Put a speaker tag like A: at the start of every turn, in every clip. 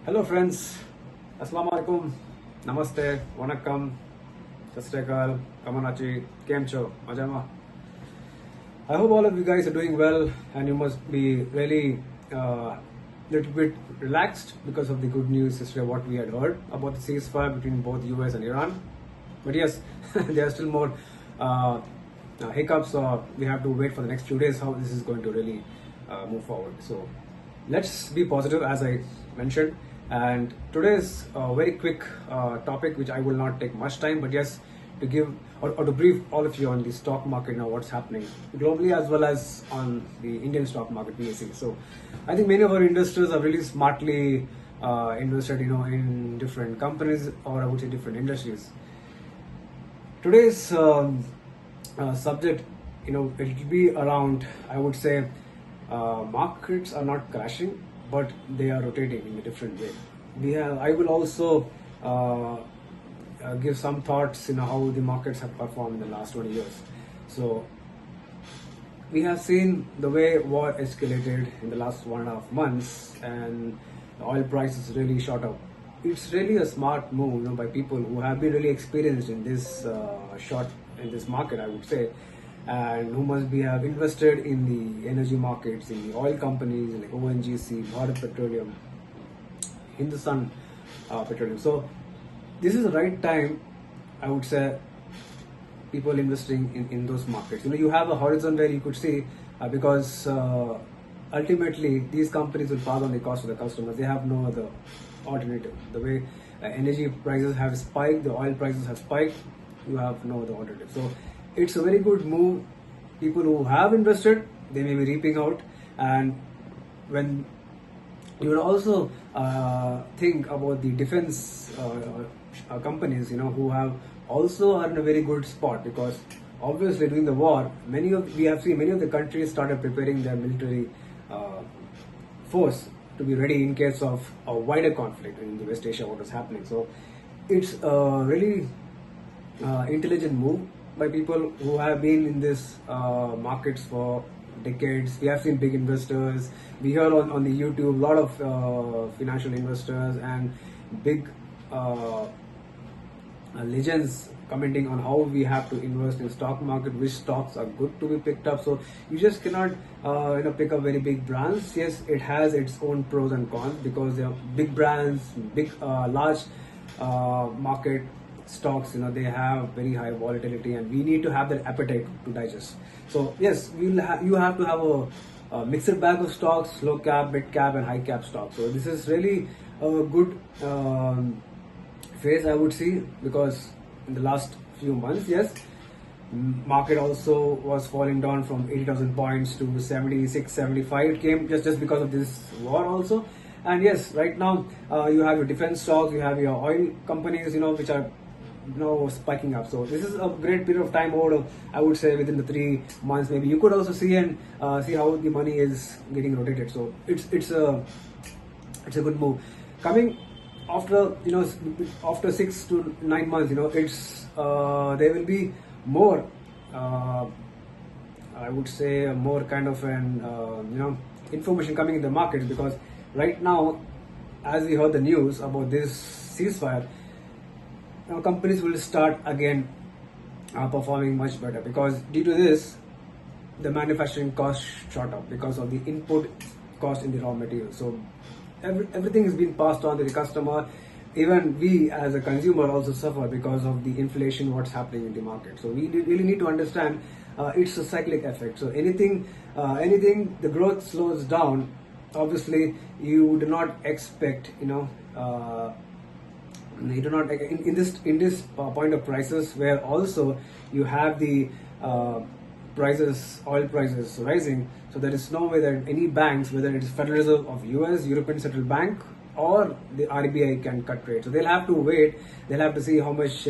A: Hello friends, Assalamu alaikum, Namaste, Vanakkam, Sasrikal, Kamanachi, Kemcho, Majama. I hope all of you guys are doing well and you must be really little bit relaxed because of the good news yesterday what we had heard about the ceasefire between both US and Iran. But yes, there are still more hiccups, so we have to wait for the next few days how this is going to really move forward. So let's be positive as I mentioned. And today's very quick topic, which I will not take much time, but yes, to give or to brief all of you on the stock market now, what's happening globally as well as on the Indian stock market, BSE. So I think many of our investors are really smartly invested, in different companies, or I would say different industries. Today's subject, it will be around, I would say, markets are not crashing, but they are rotating in a different way. I will also give some thoughts, how the markets have performed in the last 20 years. So we have seen the way war escalated in the last 1.5 months, and the oil prices really shot up. It's really a smart move, by people who have been really experienced in this in this market, I would say, and who must be have invested in the energy markets, in the oil companies like ONGC, Bharat Petroleum, Hindustan Petroleum. So this is the right time, I would say, people investing in those markets. You have a horizon where you could see, because ultimately these companies will pass on the cost to the customers. They have no other alternative. The way energy prices have spiked, the oil prices have spiked, you have no other alternative. So it's a very good move. People who have invested, they may be reaping out. And when you will also think about the defense companies, who have also are in a very good spot, because obviously during the war, we have seen many of the countries started preparing their military force to be ready in case of a wider conflict in the West Asia, what is happening. So it's a really intelligent move by people who have been in this markets for decades. We have seen big investors. We hear on the YouTube a lot of financial investors and big legends commenting on how we have to invest in stock market, which stocks are good to be picked up. So you just cannot pick up very big brands. Yes, it has its own pros and cons, because they are big brands, big large market stocks, they have very high volatility, and we need to have that appetite to digest. So yes, you have to have a mixed bag of stocks, low cap, mid cap, and high cap stocks. So this is really a good phase, I would see, because in the last few months, yes, market also was falling down from 80,000 points to 76, 75. It came just because of this war also. And yes, right now you have your defense stocks, you have your oil companies, which are spiking up. So this is a great period of time over, I would say, within the 3 months. Maybe you could also see how the money is getting rotated. So it's a good move. Coming after after 6 to 9 months, it's there will be more I would say more kind of an information coming in the markets, because right now, as we heard the news about this ceasefire, companies will start again performing much better, because due to this, the manufacturing cost shot up because of the input cost in the raw material. So everything is being passed on to the customer. Even we as a consumer also suffer because of the inflation, what's happening in the market. So we really need to understand it's a cyclic effect. So anything the growth slows down, obviously you do not expect you do not in this point of prices, where also you have the oil prices rising. So there is no way that any banks, whether it is Federal Reserve of US, European Central Bank, or the RBI, can cut rates. So they'll have to wait. They'll have to see how much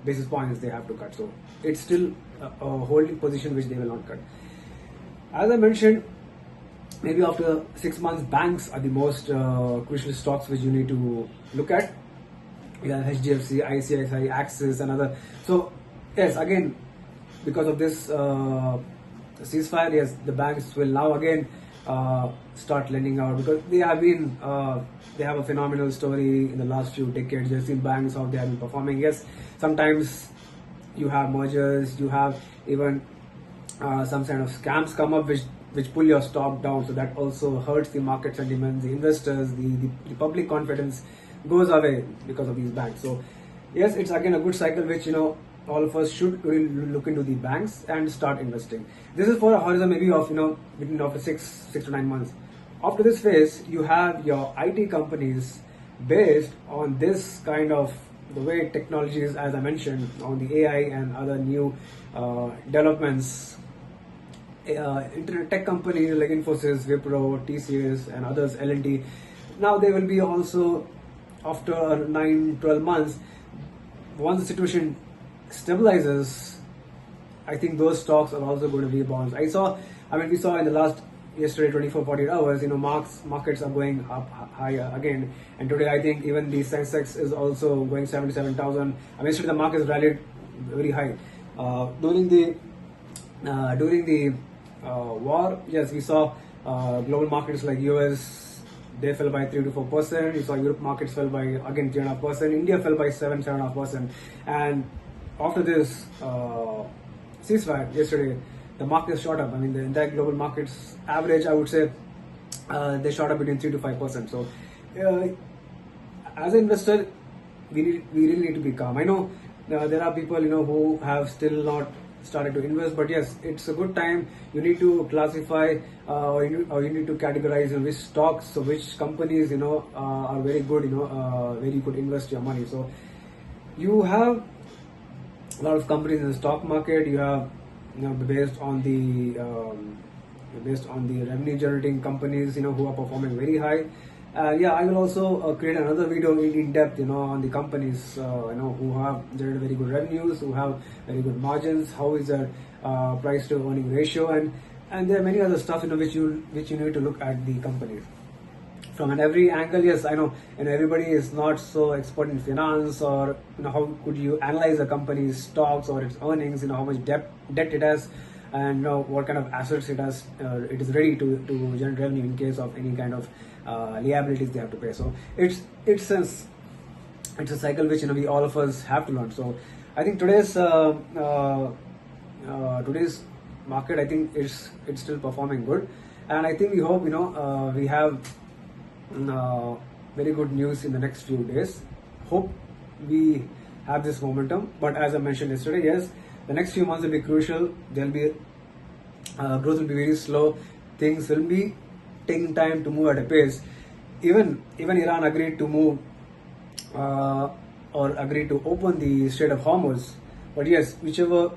A: basis points they have to cut. So it's still a holding position which they will not cut. As I mentioned, maybe after 6 months, banks are the most crucial stocks which you need to look at. HDFC, ICICI, Axis, and other. So yes, again, because of this ceasefire, yes, the banks will now again start lending out, because they have a phenomenal story in the last few decades. You've seen banks, how they have been performing. Yes, sometimes you have mergers, you have even some kind of scams come up which pull your stock down, so that also hurts the market sentiment, the investors, the public confidence goes away because of these banks. So yes, it's again a good cycle which all of us should really look into the banks and start investing. This is for a horizon maybe of between after 6 to 9 months. After this phase, you have your IT companies based on this kind of the way technology is, as I mentioned, on the AI and other new developments. Internet tech companies like Infosys, Wipro, TCS, and others, L&T. Now they will be also, after 9-12 months, once the situation stabilizes, I think those stocks are also going to rebound. We saw in the last yesterday 24-48 hours, markets are going up higher again, and today I think even the Sensex is also going 77,000. Yesterday the markets rallied very high. During the war, yes, we saw global markets like US, they fell by 3 to 4%. You saw Europe markets fell by again 3.5%. India fell by 7.5%. And after this ceasefire yesterday, the markets shot up. The entire global markets average, I would say, they shot up between 3 to 5%. So, as an investor, we really need to be calm. I know there are people who have still not started to invest, but yes, it's a good time. You need to classify or you need to categorize which stocks, so which companies are very good, where you could invest your money. So you have a lot of companies in the stock market. You have based on the revenue generating companies who are performing very high. I will also create another video in depth on the companies who have generated very good revenues, who have very good margins, how is their price to earning ratio, and there are many other stuff which you need to look at the companies from every angle. Yes, I know, and everybody is not so expert in finance, or how could you analyze a company's stocks or its earnings, how much debt it has, and what kind of assets it has. It is ready to generate revenue in case of any kind of liabilities they have to pay. So it's a cycle which we all of us have to learn. So I think today's market, I think it's still performing good, and I think we hope we have very good news in the next few days. Hope we have this momentum. But as I mentioned yesterday, yes, the next few months will be crucial. There'll be growth will be very slow. Things will be taking time to move at a pace. Even Iran agreed to move or agreed to open the Strait of Hormuz. But yes, whichever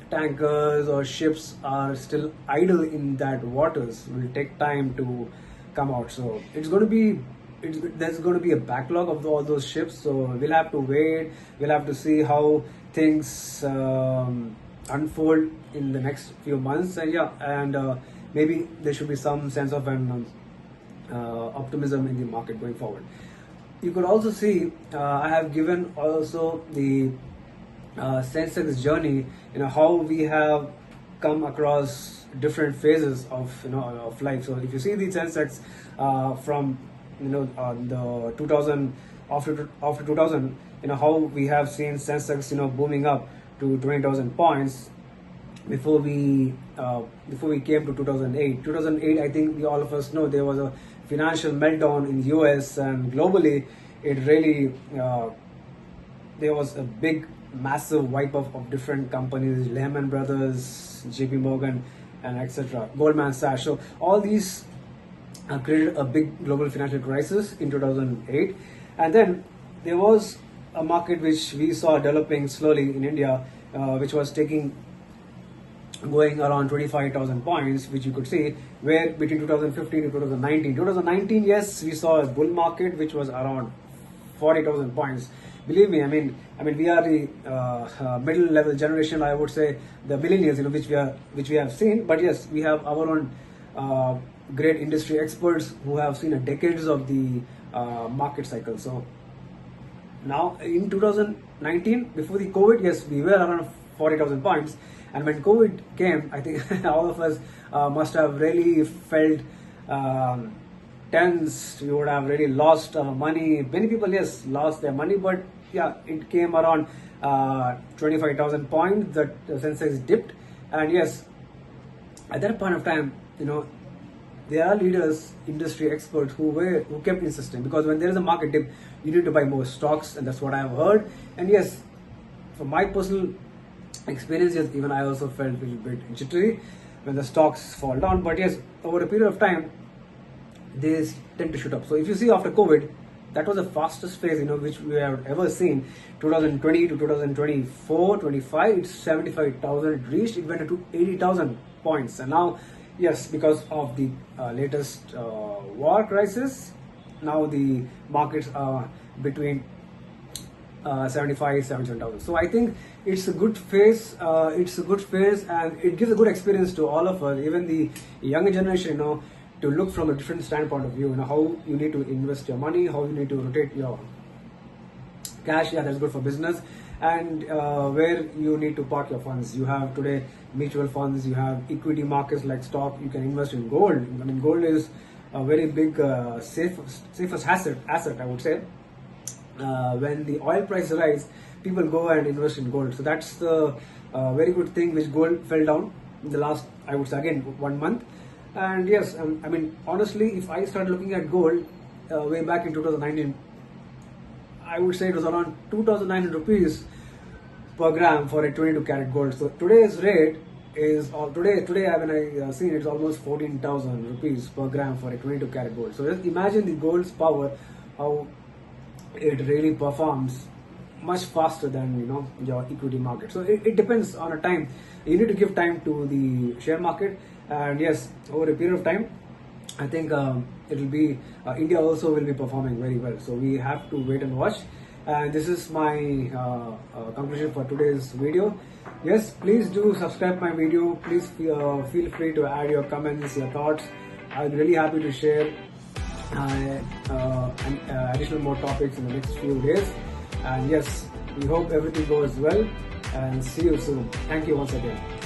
A: tankers or ships are still idle in that waters will take time to come out. So there's going to be a backlog of all those ships. So we'll have to wait. We'll have to see how things unfold in the next few months. And maybe there should be some sense of an optimism in the market going forward. You could also see I have given also the Sensex journey, how we have come across different phases of life. So if you see the Sensex from the 2000 after 2000, how we have seen Sensex booming up to 20,000 points before we came to 2008. I think all of us know there was a financial meltdown in the US, and globally it really there was a big massive wipe off of different companies, Lehman Brothers, JP Morgan, and etc., Goldman Sachs. So all these created a big global financial crisis in 2008. And then there was a market which we saw developing slowly in India, which was going around 25,000 points, which you could see, where between 2015 to 2019, yes, we saw a bull market which was around 40,000 points. Believe me, I mean, we are the middle level generation, I would say, the millennials, which we have seen. But yes, we have our own great industry experts who have seen decades of the market cycle. So now in 2019, before the COVID, yes, we were around 40,000 points. And when COVID came, I think all of us must have really felt tense. We would have really lost money. Many people, yes, lost their money, but yeah, it came around 25,000 points that the Sensex dipped. And yes, at that point of time, there are leaders, industry experts who kept insisting, because when there is a market dip, you need to buy more stocks, and that's what I have heard. And yes, from my personal experiences, even I also felt a little bit jittery when the stocks fall down. But yes, over a period of time, they tend to shoot up. So if you see after COVID, that was the fastest phase, which we have ever seen. 2020 to 2024, 25, it's 75,000 it reached. It went to 80,000 points, and now, yes, because of the latest war crisis, now the markets are between 77,000. So I think it's a good phase. And it gives a good experience to all of us, even the younger generation, to look from a different standpoint of view. How you need to invest your money, how you need to rotate your cash. Yeah, that's good for business. And where you need to park your funds. You have today mutual funds, you have equity markets like stock, you can invest in gold. I mean, gold is a very big safest asset, I would say. When the oil price rise, people go and invest in gold. So that's the very good thing, which gold fell down in the last, I would say, again, 1 month. And yes, I mean, honestly, if I start looking at gold way back in 2019, I would say it was around 2,900 rupees per gram for a 22 karat gold. So today's rate is today when I seen it's almost 14,000 rupees per gram for a 22 karat gold. So just imagine the gold's power, how it really performs much faster than your equity market. So it depends on a time. You need to give time to the share market, and yes, over a period of time, I think it will be India also will be performing very well. So we have to wait and watch. And this is my conclusion for today's video. Yes, please do subscribe my video. Please feel free to add your comments, your thoughts. I'll be really happy to share additional more topics in the next few days. And yes, we hope everything goes well, and see you soon. Thank you once again.